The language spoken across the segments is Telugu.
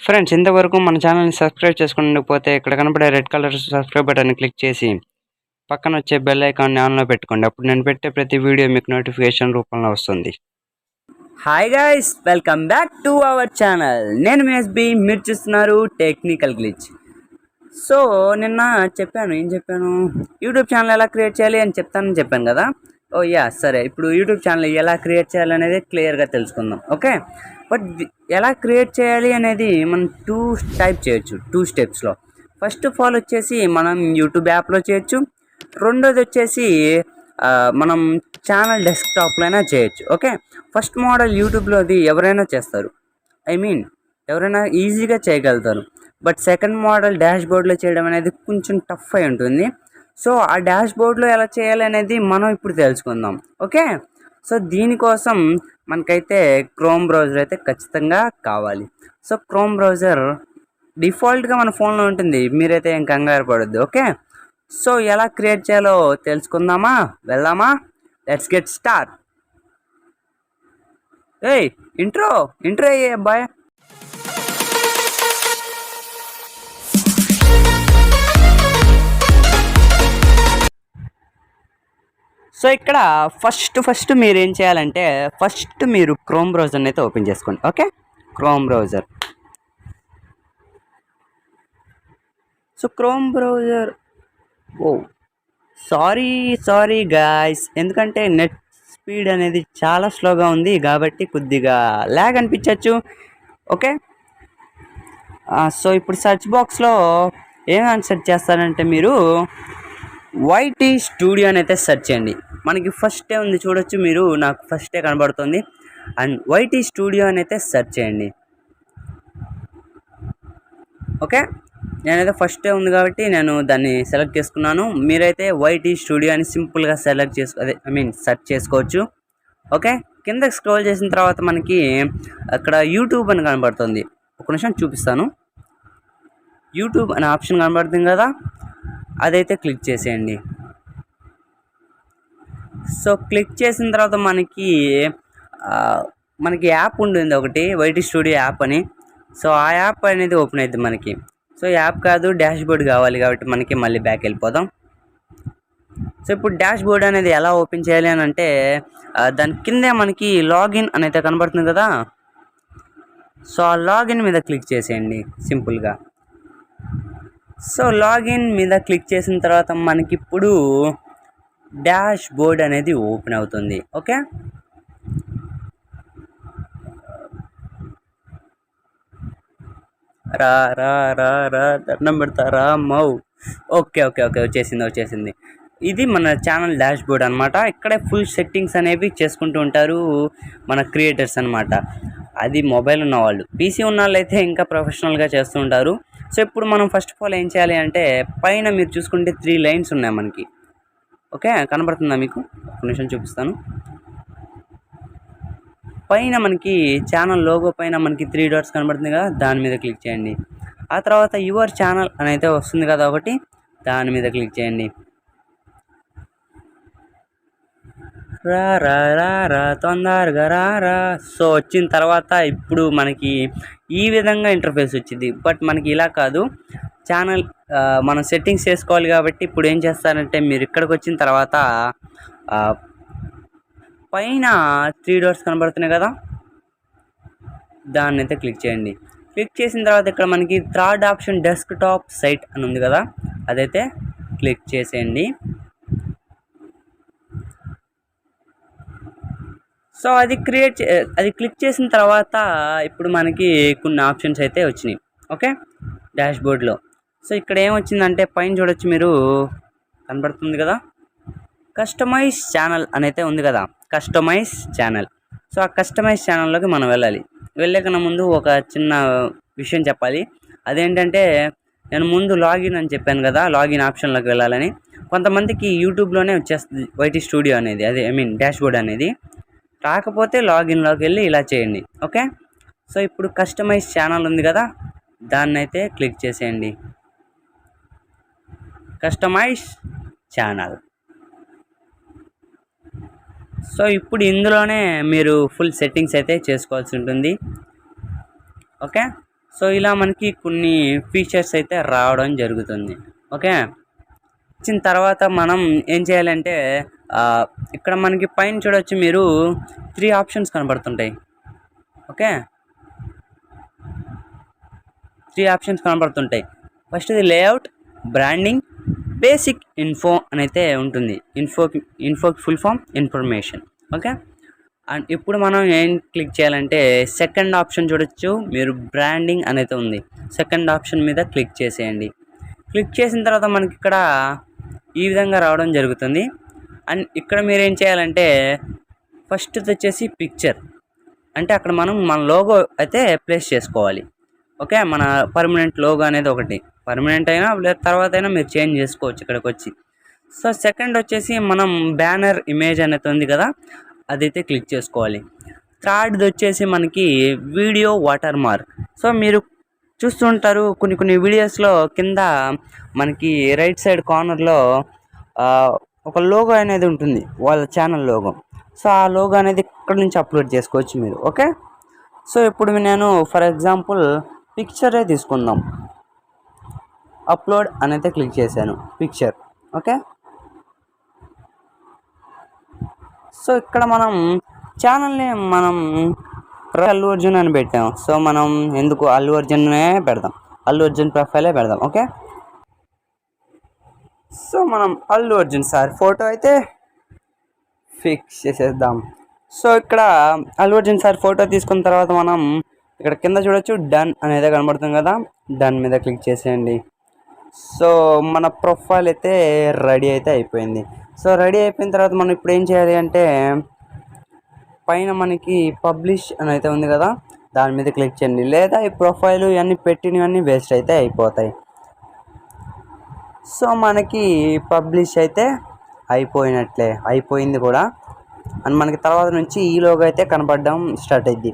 ఫ్రెండ్స్ ఇంతవరకు మన ఛానల్ని సబ్స్క్రైబ్ చేసుకునకపోతే ఇక్కడ కనపడే రెడ్ కలర్ సబ్స్క్రైబ్ బటన్ని క్లిక్ చేసి పక్కన వచ్చే బెల్ ఐకాన్ని ఆన్లో పెట్టుకోండి. అప్పుడు నేను పెట్టే ప్రతి వీడియో మీకు నోటిఫికేషన్ రూపంలో వస్తుంది. Hi guys, welcome back to our channel. నేను మీ ఎస్బి, మీరు చూస్తున్నారు టెక్నికల్ గ్లిచ్. సో నిన్న ఏం చెప్పాను, యూట్యూబ్ ఛానల్ ఎలా క్రియేట్ చేయాలి అని చెప్పాను కదా. ఓ యా, సరే, ఇప్పుడు యూట్యూబ్ ఛానల్ ఎలా క్రియేట్ చేయాలి అనేది క్లియర్గా తెలుసుకుందాం. ఓకే, బట్ ఎలా క్రియేట్ చేయాలి అనేది మనం టూ స్టెప్స్లో. ఫస్ట్ ఆఫ్ ఆల్ వచ్చేసి మనం యూట్యూబ్ యాప్లో చేయొచ్చు. రెండోది వచ్చేసి మనం ఛానల్ డెస్క్టాప్లో అయినా చేయొచ్చు. ఓకే, ఫస్ట్ మోడల్ యూట్యూబ్లో అది ఎవరైనా చేస్తారు, ఎవరైనా ఈజీగా చేయగలుగుతారు. బట్ సెకండ్ మోడల్ డాష్ బోర్డ్లో చేయడం అనేది కొంచెం టఫ్ అయి ఉంటుంది. సో ఆ డాష్ బోర్డ్లో ఎలా చేయాలి అనేది మనం ఇప్పుడు తెలుసుకుందాం. ఓకే, సో దీనికోసం మనకైతే క్రోమ్ బ్రౌజర్ అయితే ఖచ్చితంగా కావాలి. సో క్రోమ్ బ్రౌజర్ డిఫాల్ట్గా మన ఫోన్లో ఉంటుంది, మీరైతే ఏం కంగారు పడొద్దు. ఓకే, సో ఎలా క్రియేట్ చేయాలో తెలుసుకుందామా, వెళ్దామా? Let's get start. ఏయ్, ఇంట్రో అయ్యే అబ్బాయి. సో ఇక్కడ ఫస్ట్ మీరు ఏం చేయాలంటే, ఫస్ట్ మీరు క్రోమ్ బ్రౌజర్ని అయితే ఓపెన్ చేసుకోండి. Okay, Chrome browser. So Chrome browser, oh sorry guys, ఎందుకంటే నెట్ స్పీడ్ అనేది చాలా స్లోగా ఉంది కాబట్టి కొద్దిగా ల్యాగ్ అనిపించవచ్చు. ఓకే, సో ఇప్పుడు సెర్చ్ బాక్స్లో ఏమని సెర్చ్ చేస్తారంటే, మీరు వైటీ స్టూడియో అని అయితే సెర్చ్ చేయండి. మనకి ఫస్టే ఉంది చూడొచ్చు మీరు, నాకు ఫస్టే కనబడుతుంది. అండ్ వైటీ స్టూడియో అని అయితే సెర్చ్ చేయండి. ఓకే, నేనైతే ఫస్టే ఉంది కాబట్టి నేను దాన్ని సెలెక్ట్ చేసుకున్నాను. మీరైతే వైటీ స్టూడియో అని సింపుల్గా సెర్చ్ చేసుకోవచ్చు. ఓకే, కిందకి స్క్రోల్ చేసిన తర్వాత మనకి అక్కడ యూట్యూబ్ అని కనబడుతుంది. ఒక నిమిషం చూపిస్తాను. యూట్యూబ్ అనే ఆప్షన్ కనబడుతుంది కదా, అదైతే క్లిక్ చేసేయండి. సో క్లిక్ చేసిన తర్వాత మనకి యాప్ ఉంటుంది ఒకటి, వైటీ స్టూడియో యాప్ అని. సో ఆ యాప్ అనేది ఓపెన్ అవుతుంది మనకి. సో యాప్ కాదు, డాష్ బోర్డ్ కావాలి కాబట్టి మనకి మళ్ళీ బ్యాక్ వెళ్ళిపోదాం. సో ఇప్పుడు డాష్ బోర్డ్ అనేది ఎలా ఓపెన్ చేయాలి అని అంటే, దాని కిందే మనకి లాగిన్ అనేది కనబడుతుంది కదా. సో ఆ లాగిన్ మీద క్లిక్ చేసేయండి సింపుల్గా. సో లాగిన్ మీద క్లిక్ చేసిన తర్వాత మనకి ఇప్పుడు డాష్ బోర్డ్ అనేది ఓపెన్ అవుతుంది. ఓకే, రా రా రా రా దండం పెడతారా మౌ. ఓకే, వచ్చేసింది. ఇది మన ఛానల్ డాష్ బోర్డ్ అనమాట. ఇక్కడే ఫుల్ సెట్టింగ్స్ అనేవి చేసుకుంటూ ఉంటారు మన క్రియేటర్స్ అనమాట. అది మొబైల్ ఉన్న వాళ్ళు, పీసీ ఉన్న వాళ్ళు అయితే ఇంకా ప్రొఫెషనల్గా చేస్తూ ఉంటారు. సో ఇప్పుడు మనం ఫస్ట్ ఆఫ్ ఆల్ ఏం చేయాలి అంటే, పైన మీరు చూసుకుంటే 3 లైన్స్ ఉన్నాయి మనకి. ఓకే, కనబడుతుందా మీకు? ఒక నిమిషం చూపిస్తాను. పైన మనకి ఛానల్ లోగో పైన మనకి 3 డాట్స్ కనబడుతుంది కదా, దాని మీద క్లిక్ చేయండి. ఆ తర్వాత యువర్ ఛానల్ అని అయితే వస్తుంది కదా ఒకటి, దాని మీద క్లిక్ చేయండి. రా తొందరగా రా. సో వచ్చిన తర్వాత ఇప్పుడు మనకి ఈ విధంగా ఇంటర్ఫేస్ వచ్చింది. బట్ మనకి ఇలా కాదు, ఛానల్ మనం సెట్టింగ్స్ చేసుకోవాలి కాబట్టి ఇప్పుడు ఏం చేస్తారంటే, మీరు ఇక్కడికి వచ్చిన తర్వాత పైన 3 డాట్స్ కనబడుతున్నాయి కదా, దాన్ని అయితే క్లిక్ చేయండి. క్లిక్ చేసిన తర్వాత ఇక్కడ మనకి థర్డ్ ఆప్షన్ డెస్క్టాప్ సైట్ అని ఉంది కదా, అదైతే క్లిక్ చేసేయండి. సో అది క్లిక్ చేసిన తర్వాత ఇప్పుడు మనకి కొన్ని ఆప్షన్స్ అయితే వచ్చినాయి. ఓకే, డాష్ బోర్డ్లో. సో ఇక్కడ ఏమొచ్చిందంటే, పైన చూడొచ్చు మీరు, కనబడుతుంది కదా, కస్టమైజ్ ఛానల్ అని అయితే ఉంది కదా, కస్టమైజ్ ఛానల్. సో ఆ కస్టమైజ్ ఛానల్లోకి మనం వెళ్ళకన్నా ముందు ఒక చిన్న విషయం చెప్పాలి. అదేంటంటే, నేను ముందు లాగిన్ అని చెప్పాను కదా, లాగిన్ ఆప్షన్లోకి వెళ్ళాలని. కొంతమందికి యూట్యూబ్లోనే వచ్చేస్తుంది వైటీ స్టూడియో అనేది, డాష్ బోర్డ్ అనేది. రాకపోతే లాగిన్లోకి వెళ్ళి ఇలా చేయండి. ఓకే, సో ఇప్పుడు కస్టమైజ్ ఛానల్ ఉంది కదా, దాన్ని అయితే క్లిక్ చేసేయండి. Customise channel. సో ఇప్పుడు ఇందులోనే మీరు ఫుల్ సెట్టింగ్స్ అయితే చేసుకోవాల్సి ఉంటుంది. ఓకే, సో ఇలా మనకి కొన్ని ఫీచర్స్ అయితే రావడం జరుగుతుంది. ఓకే, వచ్చిన తర్వాత మనం ఏం చేయాలంటే ఇక్కడ మనకి పైన చూడొచ్చు మీరు 3 ఆప్షన్స్ కనబడుతుంటాయి. ఓకే, 3 ఆప్షన్స్ కనబడుతుంటాయి. ఫస్ట్ది లేఅవుట్, బ్రాండింగ్, బేసిక్ ఇన్ఫో అని అయితే ఉంటుంది. Info full form information. Okay, and ఇప్పుడు మనం ఏం క్లిక్ చేయాలంటే సెకండ్ ఆప్షన్ చూడొచ్చు మీరు, బ్రాండింగ్ అనేది ఉంది. సెకండ్ ఆప్షన్ మీద క్లిక్ చేసేయండి. క్లిక్ చేసిన తర్వాత మనకి ఇక్కడ ఈ విధంగా రావడం జరుగుతుంది. అండ్ ఇక్కడ మీరు ఏం చేయాలంటే ఫస్ట్ వచ్చేసి పిక్చర్, అంటే అక్కడ మనం మన లోగో అయితే ప్లేస్ చేసుకోవాలి. ఓకే, మన పర్మనెంట్ లోగో అనేది ఒకటి, పర్మనెంట్ అయినా లేదా తర్వాత అయినా మీరు చేంజ్ చేసుకోవచ్చు ఇక్కడికి వచ్చి. సో సెకండ్ వచ్చేసి మనం బ్యానర్ ఇమేజ్ అనేది ఉంది కదా, అదైతే క్లిక్ చేసుకోవాలి. థర్డ్ది వచ్చేసి మనకి వీడియో వాటర్ మార్క్. సో మీరు చూస్తుంటారు కొన్ని వీడియోస్లో కింద మనకి రైట్ సైడ్ కార్నర్లో ఒక లోగో అనేది ఉంటుంది, వాళ్ళ ఛానల్ లోగో. సో ఆ లోగో అనేది ఇక్కడ నుంచి అప్లోడ్ చేసుకోవచ్చు మీరు. ఓకే, సో ఇప్పుడు నేను ఫర్ ఎగ్జాంపుల్ పిక్చరే తీసుకుందాం. అప్లోడ్ అనేది క్లిక్ చేశాను, పిక్చర్. ఓకే, సో ఇక్కడ మనం ఛానల్ని మనం అల్లు అర్జున్ అని పెట్టాం. సో మనం ఎందుకు అల్లు అర్జున్నే పెడదాం, అల్లు అర్జున్ ప్రొఫైలే పెడదాం. ఓకే, సో మనం అల్లు అర్జున్ సార్ ఫోటో అయితే ఫిక్స్ చేసేద్దాం. సో ఇక్కడ అల్లు అర్జున్ సార్ ఫోటో తీసుకున్న తర్వాత మనం ఇక్కడ కింద చూడొచ్చు డన్ అనేది కనబడుతుంది కదా, డన్ మీద క్లిక్ చేసేయండి. సో మన ప్రొఫైల్ అయితే రెడీ అయితే అయిపోయింది. సో రెడీ అయిపోయిన తర్వాత మనం ఇప్పుడు ఏం చేయాలి అంటే పైన మనకి పబ్లిష్ అని అయితే ఉంది కదా, దాని మీద క్లిక్ చేయండి. లేదా ఈ ప్రొఫైల్ ఇవన్నీ పెట్టినవన్నీ వేస్ట్ అయితే అయిపోతాయి. సో మనకి పబ్లిష్ అయితే అయిపోయినట్లే, అయిపోయింది కూడా. అండ్ మనకి తర్వాత నుంచి ఈ లోగో అయితే కనపడడం స్టార్ట్ అయింది.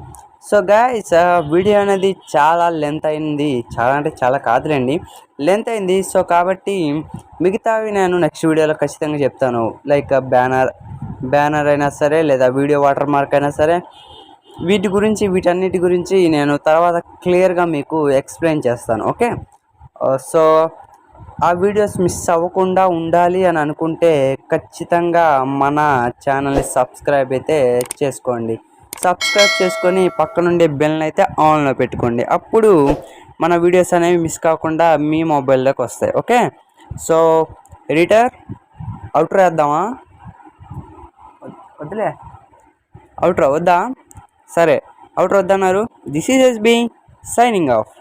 సో గైస్ వీడియో అనేది చాలా లెంత్ అయింది, చాలా అంటే చాలా కాదులేండి, లెంత్ అయింది. సో కాబట్టి మిగతావి నేను నెక్స్ట్ వీడియోలో ఖచ్చితంగా చెప్తాను. లైక్ బ్యానర్ అయినా సరే, లేదా వీడియో వాటర్ మార్క్ అయినా సరే, వీటన్నిటి గురించి నేను తర్వాత క్లియర్గా మీకు ఎక్స్ప్లెయిన్ చేస్తాను. ఓకే, సో ఆ వీడియోస్ మిస్ అవ్వకుండా ఉండాలి అని అనుకుంటే ఖచ్చితంగా మన ఛానల్ని సబ్స్క్రైబ్ అయితే చేసుకోండి. సబ్స్క్రైబ్ చేసుకొని పక్కనుండే బెల్ని అయితే ఆన్లో పెట్టుకోండి. అప్పుడు మన వీడియోస్ అనేవి మిస్ కాకుండా మీ మొబైల్లోకి వస్తాయి. ఓకే, సో ఎడిటర్ అవుట్రో వేద్దామా? వద్దులే, అవుట్రో వద్దా? సరే, అవుట్రో వద్దన్నారు. This is S B signing off.